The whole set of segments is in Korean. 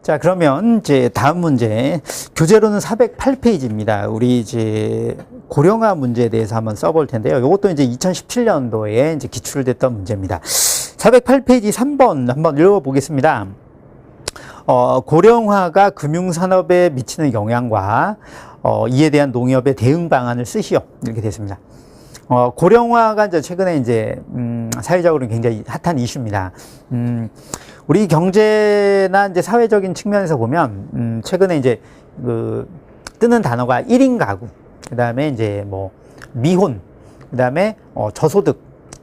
자, 그러면 이제 다음 문제. 교재로는 408페이지입니다. 우리 이제 고령화 문제에 대해서 한번 써볼 텐데요. 이것도 이제 2017년도에 이제 기출됐던 문제입니다. 408페이지 3번 한번 읽어보겠습니다. 고령화가 금융산업에 미치는 영향과 이에 대한 농협의 대응 방안을 쓰시오. 이렇게 됐습니다. 고령화가 이제 최근에 이제, 사회적으로 굉장히 핫한 이슈입니다. 우리 경제나 이제 사회적인 측면에서 보면, 최근에 이제, 뜨는 단어가 1인 가구, 그 다음에 이제 뭐, 미혼, 그 다음에, 저소득,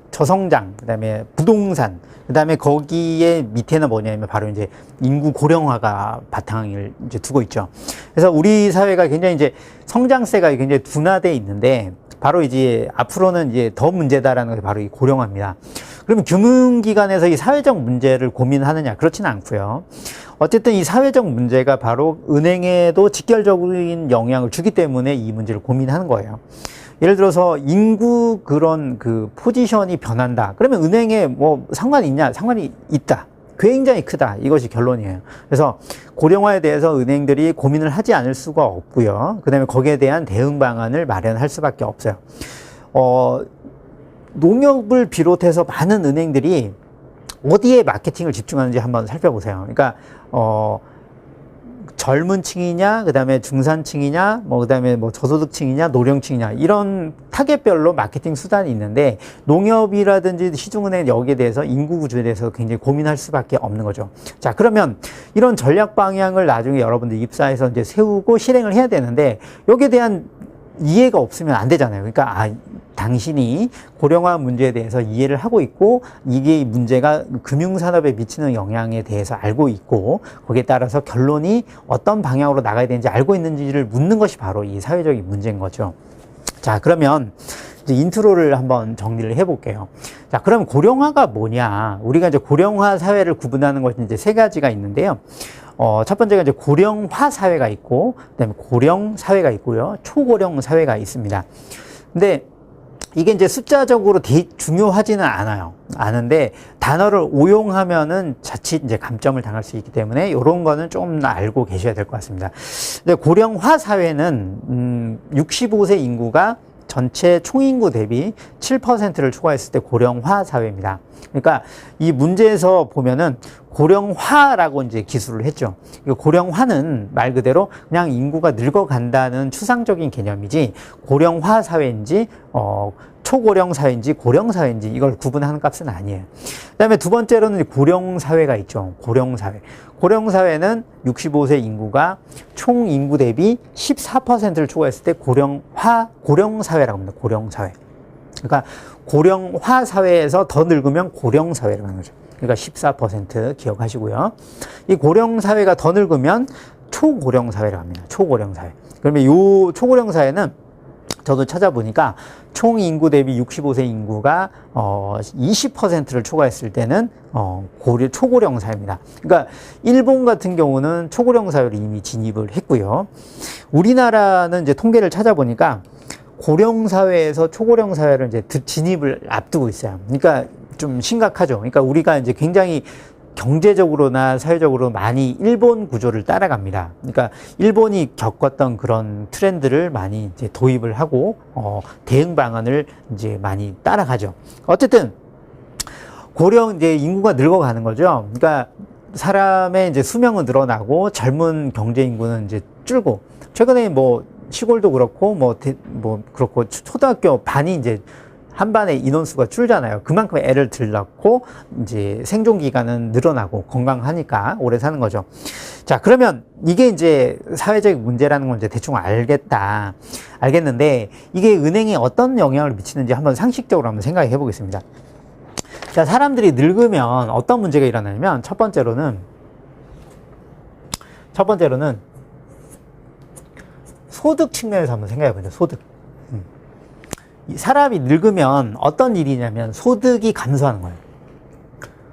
저성장, 그 다음에 부동산, 그 다음에 거기에 밑에는 뭐냐면 바로 이제 인구 고령화가 바탕을 이제 두고 있죠. 그래서 우리 사회가 굉장히 이제 성장세가 굉장히 둔화되어 있는데, 바로 이제 앞으로는 이제 더 문제다라는 게 바로 이 고령화입니다. 그러면 금융기관에서 이 사회적 문제를 고민하느냐? 그렇지는 않고요. 어쨌든 이 사회적 문제가 바로 은행에도 직결적인 영향을 주기 때문에 이 문제를 고민하는 거예요. 예를 들어서 인구 그런 그 포지션이 변한다. 그러면 은행에 뭐 상관이 있냐? 상관이 있다. 굉장히 크다. 이것이 결론이에요. 그래서 고령화에 대해서 은행들이 고민을 하지 않을 수가 없고요. 그 다음에 거기에 대한 대응 방안을 마련할 수밖에 없어요. 농협을 비롯해서 많은 은행들이 어디에 마케팅을 집중하는지 한번 살펴보세요. 그러니까, 젊은 층이냐, 그 다음에 중산층이냐, 그 다음에 저소득층이냐, 노령층이냐, 이런 타겟별로 마케팅 수단이 있는데, 농협이라든지 시중은행 여기에 대해서 인구 구조에 대해서 굉장히 고민할 수밖에 없는 거죠. 자, 그러면 이런 전략 방향을 나중에 여러분들 입사해서 이제 세우고 실행을 해야 되는데, 여기에 대한 이해가 없으면 안 되잖아요. 그러니까, 당신이 고령화 문제에 대해서 이해를 하고 있고, 이게 문제가 금융산업에 미치는 영향에 대해서 알고 있고, 거기에 따라서 결론이 어떤 방향으로 나가야 되는지 알고 있는지를 묻는 것이 바로 이 사회적인 문제인 거죠. 자, 그러면 이제 인트로를 한번 정리를 해볼게요. 자, 그럼 고령화가 뭐냐? 우리가 이제 고령화 사회를 구분하는 것이 이제 세 가지가 있는데요. 첫 번째가 이제 고령화 사회가 있고, 그다음에 고령 사회가 있고요. 초고령 사회가 있습니다. 근데 이게 이제 숫자적으로 중요하지는 않아요. 아는데 단어를 오용하면은 자칫 이제 감점을 당할 수 있기 때문에 이런 거는 좀 알고 계셔야 될 것 같습니다. 근데 고령화 사회는 65세 인구가 전체 총인구 대비 7%를 초과했을 때 고령화 사회입니다. 그러니까 이 문제에서 보면은 고령화라고 이제 기술을 했죠. 고령화는 말 그대로 그냥 인구가 늙어간다는 추상적인 개념이지 고령화 사회인지 초고령 사회인지 고령 사회인지 이걸 구분하는 값은 아니에요. 그다음에 두 번째로는 고령 사회가 있죠. 고령 사회. 고령 사회는 65세 인구가 총 인구 대비 14%를 초과했을 때 고령 사회라고 합니다. 고령 사회. 그러니까 고령화 사회에서 더 늙으면 고령 사회라고 하는 거죠. 그러니까 14% 기억하시고요. 이 고령 사회가 더 늙으면 초고령 사회라고 합니다. 초고령 사회. 그러면 이 초고령 사회는 저도 찾아보니까 총 인구 대비 65세 인구가 20%를 초과했을 때는 초고령 사회입니다. 그러니까 일본 같은 경우는 초고령 사회로 이미 진입을 했고요. 우리나라는 이제 통계를 찾아보니까 고령 사회에서 초고령 사회를 이제 진입을 앞두고 있어요. 그러니까 좀 심각하죠. 그러니까 우리가 이제 굉장히 경제적으로나 사회적으로 많이 일본 구조를 따라갑니다. 그러니까 일본이 겪었던 그런 트렌드를 많이 이제 도입을 하고 대응 방안을 이제 많이 따라가죠. 어쨌든 고령 이제 인구가 늙어가는 거죠. 그러니까 사람의 이제 수명은 늘어나고 젊은 경제 인구는 이제 줄고 최근에 뭐 시골도 그렇고 그렇고 초등학교 반이 이제 한 반에 인원수가 줄잖아요. 그만큼 애를 덜 낳고 이제 생존 기간은 늘어나고 건강하니까 오래 사는 거죠. 자, 그러면 이게 이제 사회적 문제라는 걸 이제 대충 알겠는데 이게 은행에 어떤 영향을 미치는지 한번 상식적으로 한번 생각해 보겠습니다. 자, 사람들이 늙으면 어떤 문제가 일어나냐면 첫 번째로는 소득 측면에서 한번 생각해 보죠. 소득. 사람이 늙으면 어떤 일이냐면 소득이 감소하는 거예요.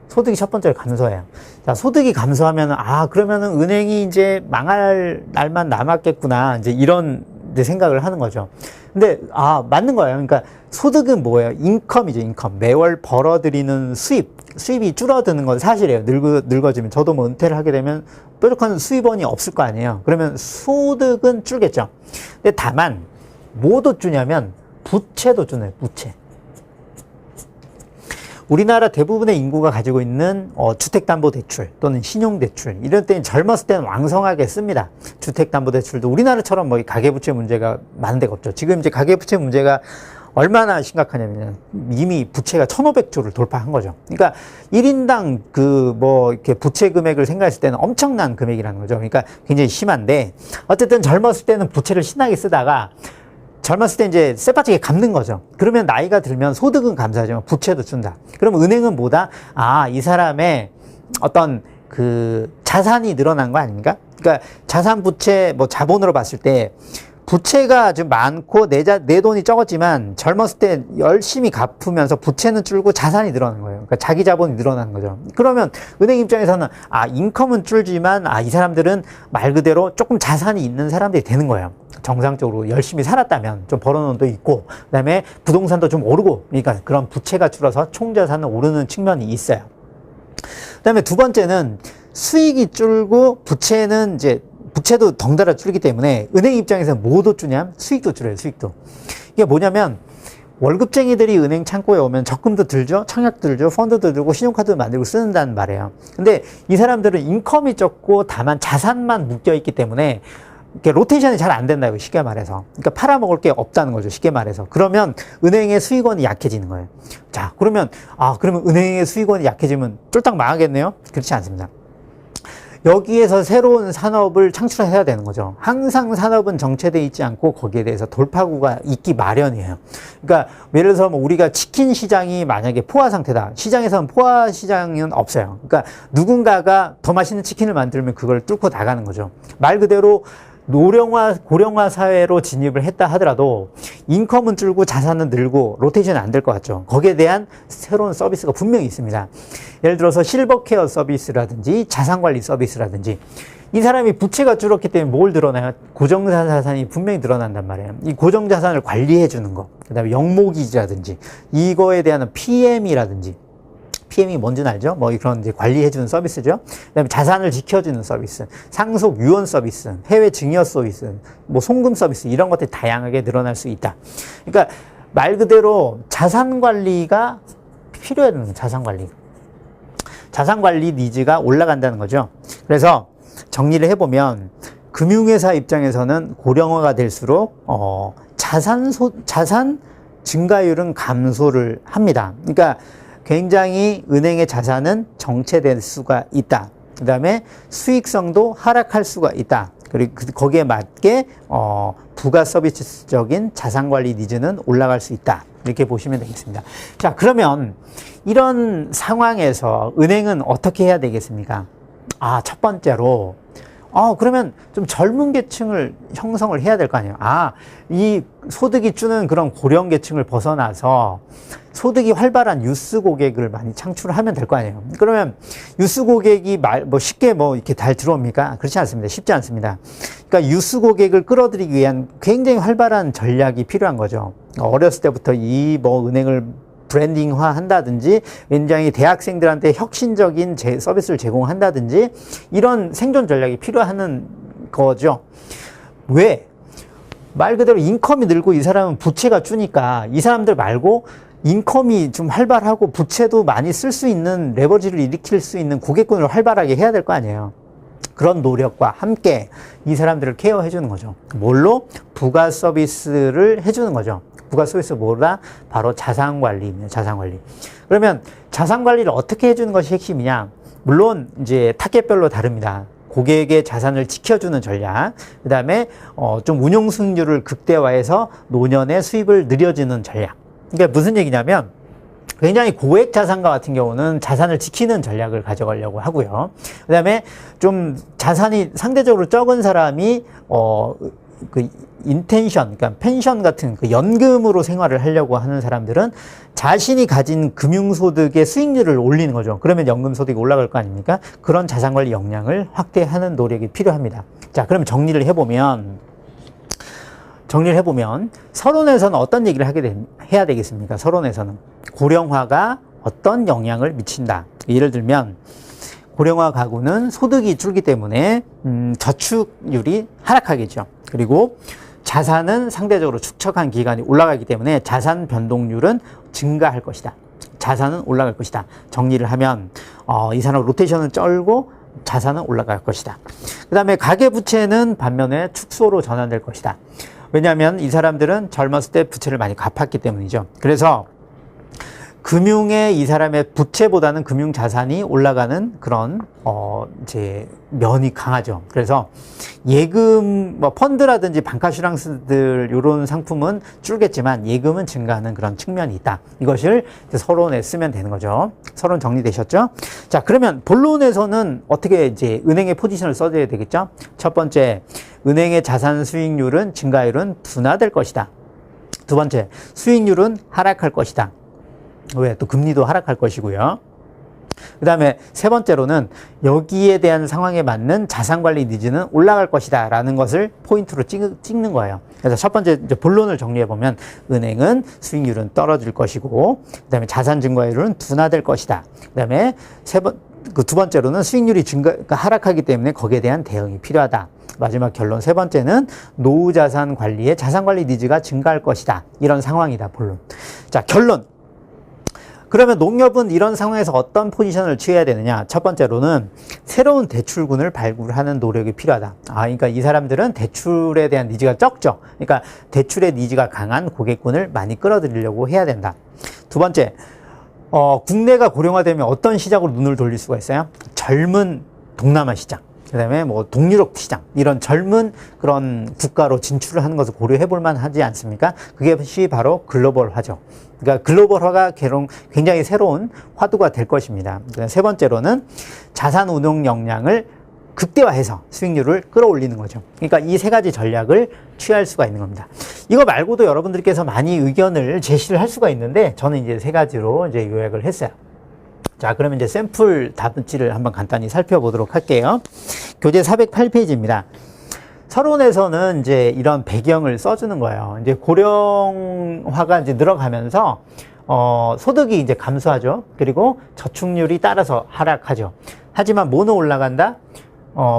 소득이 첫 번째로 감소해요. 자, 소득이 감소하면 그러면은 은행이 이제 망할 날만 남았겠구나. 이제 이런 생각을 하는 거죠. 근데 맞는 거예요. 그러니까 소득은 뭐예요? 인컴이죠, 인컴. 매월 벌어들이는 수입. 수입이 줄어드는 건 사실이에요. 늙어지면. 저도 뭐 은퇴를 하게 되면 뾰족한 수입원이 없을 거 아니에요. 그러면 소득은 줄겠죠. 근데 다만 뭐도 주냐면 부채도 주네요. 부채. 우리나라 대부분의 인구가 가지고 있는 주택담보대출 또는 신용대출, 이런 때는 젊었을 때는 왕성하게 씁니다. 주택담보대출도 우리나라처럼 뭐 가계부채 문제가 많은 데가 없죠. 지금 이제 가계부채 문제가 얼마나 심각하냐면 이미 부채가 1,500조를 돌파한 거죠. 그러니까 1인당 이렇게 부채 금액을 생각했을 때는 엄청난 금액이라는 거죠. 그러니까 굉장히 심한데, 어쨌든 젊었을 때는 부채를 신나게 쓰다가 젊었을 때 이제 쇠빠지게 갚는 거죠. 그러면 나이가 들면 소득은 감사하지만 부채도 준다. 그럼 은행은 뭐다? 이 사람의 어떤 자산이 늘어난 거 아닙니까? 그러니까 자산 부채 자본으로 봤을 때 부채가 좀 많고 내 돈이 적었지만 젊었을 때 열심히 갚으면서 부채는 줄고 자산이 늘어나는 거예요. 그러니까 자기 자본이 늘어나는 거죠. 그러면 은행 입장에서는 인컴은 줄지만 이 사람들은 말 그대로 조금 자산이 있는 사람들이 되는 거예요. 정상적으로 열심히 살았다면 좀 벌어놓은 돈 있고, 그다음에 부동산도 좀 오르고, 그러니까 그런 부채가 줄어서 총자산은 오르는 측면이 있어요. 그다음에 두 번째는 수익이 줄고 부채도 덩달아 줄기 때문에 은행 입장에서는 뭐도 주냐? 수익도 줄여요, 수익도. 이게 뭐냐면 월급쟁이들이 은행 창고에 오면 적금도 들죠, 청약 들죠, 펀드도 들고 신용카드도 만들고 쓰는다는 말이에요. 근데 이 사람들은 인컴이 적고 다만 자산만 묶여 있기 때문에 이렇게 로테이션이 잘 안 된다고, 쉽게 말해서. 그러니까 팔아먹을 게 없다는 거죠, 쉽게 말해서. 그러면 은행의 수익원이 약해지는 거예요. 자, 그러면 은행의 수익원이 약해지면 쫄딱 망하겠네요? 그렇지 않습니다. 여기에서 새로운 산업을 창출해야 되는 거죠. 항상 산업은 정체되어 있지 않고 거기에 대해서 돌파구가 있기 마련이에요. 그러니까 예를 들어서 우리가 치킨 시장이 만약에 포화 상태다. 시장에서는 포화 시장은 없어요. 그러니까 누군가가 더 맛있는 치킨을 만들면 그걸 뚫고 나가는 거죠. 말 그대로 고령화 사회로 진입을 했다 하더라도 인컴은 줄고 자산은 늘고 로테이션은 안 될 것 같죠. 거기에 대한 새로운 서비스가 분명히 있습니다. 예를 들어서 실버케어 서비스라든지 자산관리 서비스라든지, 이 사람이 부채가 줄었기 때문에 뭘 늘어나요? 고정자산이 분명히 늘어난단 말이에요. 이 고정자산을 관리해 주는 거, 그 다음에 영목이자든지 이거에 대한 PM이라든지, PM이 뭔지는 알죠? 그런 이제 관리해주는 서비스죠. 그 다음에 자산을 지켜주는 서비스, 상속 유언 서비스, 해외 증여 서비스, 송금 서비스, 이런 것들이 다양하게 늘어날 수 있다. 그러니까 말 그대로 자산 관리가 필요해요. 자산 관리 니즈가 올라간다는 거죠. 그래서 정리를 해보면 금융회사 입장에서는 고령화가 될수록 자산 증가율은 감소를 합니다. 그러니까 굉장히 은행의 자산은 정체될 수가 있다. 그 다음에 수익성도 하락할 수가 있다. 그리고 거기에 맞게 부가 서비스적인 자산관리 니즈는 올라갈 수 있다. 이렇게 보시면 되겠습니다. 자, 그러면 이런 상황에서 은행은 어떻게 해야 되겠습니까? 첫 번째로 그러면 좀 젊은 계층을 형성을 해야 될 거 아니에요. 이 소득이 주는 그런 고령 계층을 벗어나서 소득이 활발한 유스 고객을 많이 창출하면 될 거 아니에요. 그러면 유스 고객이 쉽게 이렇게 잘 들어옵니까? 그렇지 않습니다. 쉽지 않습니다. 그러니까 유스 고객을 끌어들이기 위한 굉장히 활발한 전략이 필요한 거죠. 어렸을 때부터 은행을 브랜딩화 한다든지, 굉장히 대학생들한테 혁신적인 서비스를 제공한다든지, 이런 생존 전략이 필요한 거죠. 왜? 말 그대로 인컴이 늘고 이 사람은 부채가 주니까 이 사람들 말고 인컴이 좀 활발하고 부채도 많이 쓸 수 있는, 레버리지를 일으킬 수 있는 고객군을 활발하게 해야 될 거 아니에요. 그런 노력과 함께 이 사람들을 케어해 주는 거죠. 뭘로? 부가 서비스를 해주는 거죠. 부가 서비스 뭐다? 바로 자산관리입니다. 자산관리. 그러면 자산관리를 어떻게 해주는 것이 핵심이냐? 물론 이제 타겟별로 다릅니다. 고객의 자산을 지켜주는 전략, 그 다음에 좀 운용 수익률을 극대화해서 노년의 수입을 늘려주는 전략. 그러니까 무슨 얘기냐면, 굉장히 고액 자산가 같은 경우는 자산을 지키는 전략을 가져가려고 하고요. 그 다음에 좀 자산이 상대적으로 적은 사람이 인텐션, 그러니까 펜션 같은 연금으로 생활을 하려고 하는 사람들은 자신이 가진 금융소득의 수익률을 올리는 거죠. 그러면 연금소득이 올라갈 거 아닙니까? 그런 자산관리 역량을 확대하는 노력이 필요합니다. 자, 그럼 정리를 해보면 서론에서는 어떤 얘기를 해야 되겠습니까? 서론에서는 고령화가 어떤 영향을 미친다. 예를 들면 고령화 가구는 소득이 줄기 때문에 저축률이 하락하겠죠. 그리고 자산은 상대적으로 축적한 기간이 올라가기 때문에 자산 변동률은 증가할 것이다. 자산은 올라갈 것이다. 정리를 하면 이 사람 로테이션을 쩔고 자산은 올라갈 것이다. 그 다음에 가계부채는 반면에 축소로 전환될 것이다. 왜냐하면 이 사람들은 젊었을 때 부채를 많이 갚았기 때문이죠. 그래서 금융에 이 사람의 부채보다는 금융 자산이 올라가는 그런 이제 면이 강하죠. 그래서 예금 뭐 펀드라든지 방카슈랑스들 이런 상품은 줄겠지만 예금은 증가하는 그런 측면이 있다. 이것을 서론에 쓰면 되는 거죠. 서론 정리되셨죠? 자, 그러면 본론에서는 어떻게 이제 은행의 포지션을 써줘야 되겠죠? 첫 번째, 은행의 자산 수익률은 증가율은 둔화될 것이다. 두 번째, 수익률은 하락할 것이다. 왜? 또 금리도 하락할 것이고요. 그 다음에 세 번째로는 여기에 대한 상황에 맞는 자산관리 니즈는 올라갈 것이다 라는 것을 포인트로 찍는 거예요. 그래서 첫 번째 이제 본론을 정리해보면 은행은 수익률은 떨어질 것이고 그 다음에 자산 증가율은 둔화될 것이다. 그 다음에 두 번째로는 수익률이 하락하기 때문에 거기에 대한 대응이 필요하다. 마지막 결론 세 번째는 노후 자산 관리에 자산관리 니즈가 증가할 것이다. 이런 상황이다. 본론. 자, 결론. 그러면 농협은 이런 상황에서 어떤 포지션을 취해야 되느냐? 첫 번째로는 새로운 대출군을 발굴하는 노력이 필요하다. 그러니까 이 사람들은 대출에 대한 니즈가 적죠. 그러니까 대출의 니즈가 강한 고객군을 많이 끌어들이려고 해야 된다. 두 번째, 국내가 고령화되면 어떤 시장으로 눈을 돌릴 수가 있어요? 젊은 동남아 시장. 그 다음에 뭐 동유럽 시장, 이런 젊은 그런 국가로 진출을 하는 것을 고려해 볼 만하지 않습니까? 그것이 바로 글로벌화죠. 그러니까 글로벌화가 굉장히 새로운 화두가 될 것입니다. 세 번째로는 자산 운용 역량을 극대화해서 수익률을 끌어올리는 거죠. 그러니까 이 세 가지 전략을 취할 수가 있는 겁니다. 이거 말고도 여러분들께서 많이 의견을 제시를 할 수가 있는데 저는 이제 세 가지로 이제 요약을 했어요. 자, 그러면 이제 샘플 답지를 한번 간단히 살펴보도록 할게요. 교재 408페이지입니다. 서론에서는 이제 이런 배경을 써주는 거예요. 이제 고령화가 이제 늘어가면서, 소득이 이제 감소하죠. 그리고 저축률이 따라서 하락하죠. 하지만 뭐는 올라간다?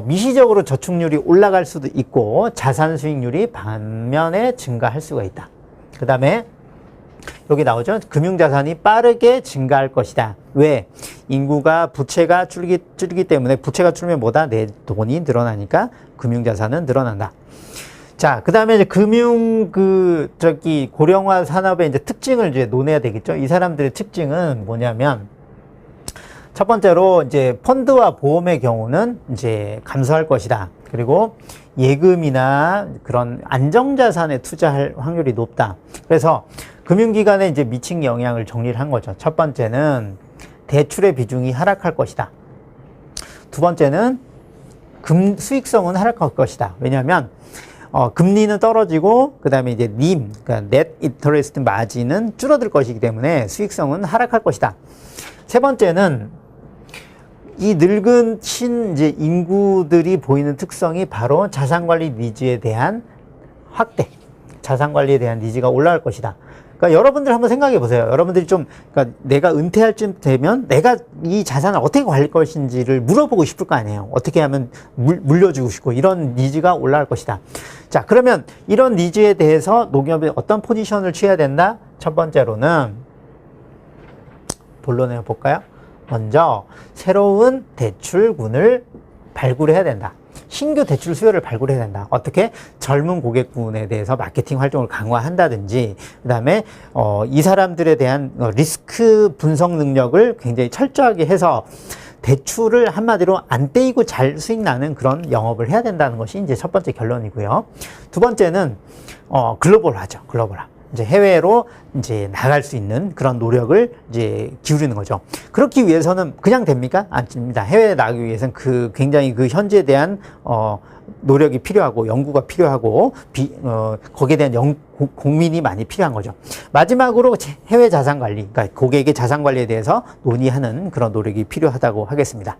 미시적으로 저축률이 올라갈 수도 있고, 자산 수익률이 반면에 증가할 수가 있다. 그 다음에 여기 나오죠. 금융자산이 빠르게 증가할 것이다. 왜? 인구가 부채가 줄기 때문에 부채가 줄면 뭐다? 내 돈이 늘어나니까 금융자산은 늘어난다. 자, 그 다음에 이제 고령화 산업의 이제 특징을 이제 논해야 되겠죠. 이 사람들의 특징은 뭐냐면, 첫 번째로 이제 펀드와 보험의 경우는 이제 감소할 것이다. 그리고 예금이나 그런 안정자산에 투자할 확률이 높다. 그래서 금융기관에 이제 미친 영향을 정리를 한 거죠. 첫 번째는 대출의 비중이 하락할 것이다. 두 번째는 수익성은 하락할 것이다. 왜냐하면 금리는 떨어지고 그 다음에 이제 NIM, 그러니까 Net Interest Margin은 줄어들 것이기 때문에 수익성은 하락할 것이다. 세 번째는 이 늙은 이제 인구들이 보이는 특성이 바로 자산관리 니즈에 대한 확대, 자산관리에 대한 니즈가 올라갈 것이다. 그러니까 여러분들 한번 생각해 보세요. 여러분들이 그러니까 내가 은퇴할 쯤 되면 내가 이 자산을 어떻게 관리할 것인지를 물어보고 싶을 거 아니에요. 어떻게 하면 물려주고 싶고 이런 니즈가 올라갈 것이다. 자, 그러면 이런 니즈에 대해서 농협이 어떤 포지션을 취해야 된다? 첫 번째로는 본론에 볼까요? 먼저 새로운 대출군을 발굴해야 된다. 신규 대출 수요를 발굴해야 된다. 어떻게? 젊은 고객군에 대해서 마케팅 활동을 강화한다든지, 그 다음에 이 사람들에 대한 리스크 분석 능력을 굉장히 철저하게 해서 대출을 한마디로 안 떼이고 잘 수익 나는 그런 영업을 해야 된다는 것이 이제 첫 번째 결론이고요. 두 번째는 글로벌화죠. 글로벌화. 이제 해외로 이제 나갈 수 있는 그런 노력을 이제 기울이는 거죠. 그렇기 위해서는 그냥 됩니까? 아닙니다. 해외에 나가기 위해서는 굉장히 현지에 대한 노력이 필요하고 연구가 필요하고 거기에 대한 고민이 많이 필요한 거죠. 마지막으로 해외 자산 관리, 그러니까 고객의 자산 관리에 대해서 논의하는 그런 노력이 필요하다고 하겠습니다.